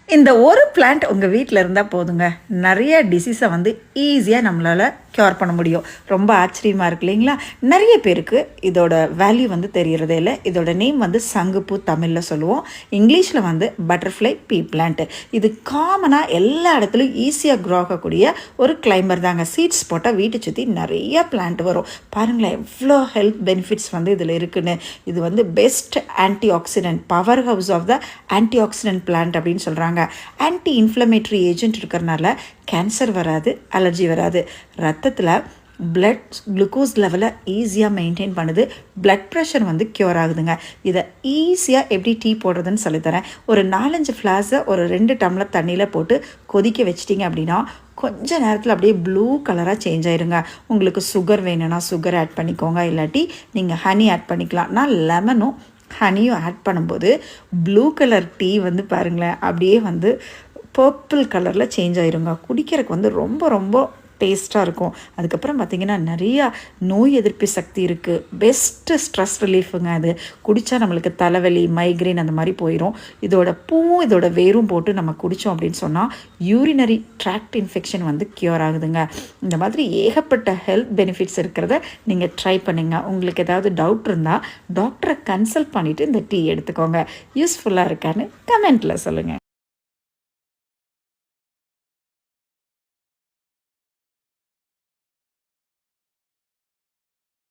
இந்த ஒரு பிளான்ட் உங்கள் வீட்டில் இருந்தால் போதுங்க, நிறைய டிசீஸை வந்து ஈஸியாக நம்மளால் க்யூர் பண்ண முடியும். ரொம்ப ஆச்சரியமாக இருக்கு இல்லைங்களா? நிறைய பேருக்கு இதோட வேல்யூ வந்து தெரியறதே இல்லை. இதோட நேம் வந்து சங்குப்பூ, தமிழில் சொல்லுவோம். இங்கிலீஷில் வந்து பட்டர்ஃப்ளை பீ பிளான்ட்டு. இது காமனாக எல்லா இடத்துலையும் ஈஸியாக க்ரோ ஆகக்கூடிய ஒரு கிளைம்பர் தாங்க. சீட்ஸ் போட்டால் வீட்டை சுற்றி நிறைய பிளான்ட் வரும். பாருங்களேன் எவ்வளோ ஹெல்த் பெனிஃபிட்ஸ் வந்து இதில் இருக்குன்னு. இது வந்து best antioxidant, power house of the antioxidant plant அப்படின்னு சொல்கிறாங்க. ஆன்டி இன்ஃப்ளமேட்டரி ஏஜென்ட் இருக்கிறனால கேன்சர் வராது, அலர்ஜி வராது. ரத்தத்தில் பிளட் குளுக்கோஸ் லெவலை ஈஸியாக மெயின்டைன் பண்ணுது. பிளட் ப்ரெஷர் வந்து க்யூர் ஆகுதுங்க. இதை ஈஸியாக எப்படி டீ போடுறதுன்னு சொல்லித்தரேன். ஒரு 4-5 ஃப்ளாஸை ஒரு 2 டம்ளர் தண்ணியில் போட்டு கொதிக்க வச்சிட்டிங்க அப்படின்னா கொஞ்ச நேரத்தில் அப்படியே ப்ளூ கலராக சேஞ்ச் ஆயிருங்க. உங்களுக்கு சுகர் வேணும்னா சுகர் ஆட் பண்ணிக்கோங்க, இல்லாட்டி நீங்கள் ஹனி ஆட் பண்ணிக்கலாம். நான் லெமனும் ஹனியும் ஆட் பண்ணும்போது ப்ளூ கலர் டீ வந்து பாருங்களேன் அப்படியே வந்து பர்பிள் கலரில் சேஞ்ச் ஆயிருங்க. குடிக்கிறதுக்கு வந்து ரொம்ப ரொம்ப டேஸ்ட்டாக இருக்கும். அதுக்கப்புறம் பார்த்திங்கன்னா நிறையா நோய் எதிர்ப்பு சக்தி இருக்குது. பெஸ்ட்டு ஸ்ட்ரெஸ் ரிலீஃபுங்க. அது குடித்தா நம்மளுக்கு தலைவலி, மைக்ரைன் அந்த மாதிரி போயிடும். இதோட பூவும் இதோட வேரும் போட்டு நம்ம குடித்தோம் அப்படின்னு சொன்னால் யூரினரி ட்ராக்ட் இன்ஃபெக்ஷன் வந்து க்யூர் ஆகுதுங்க. இந்த மாதிரி ஏகப்பட்ட ஹெல்த் பெனிஃபிட்ஸ் இருக்கிறத நீங்கள் ட்ரை பண்ணுங்கள். உங்களுக்கு ஏதாவது டவுட் இருந்தால் டாக்டரை கன்சல்ட் பண்ணிவிட்டு இந்த டீ எடுத்துக்கோங்க. யூஸ்ஃபுல்லாக இருக்கான்னு கமெண்ட்டில் சொல்லுங்கள்.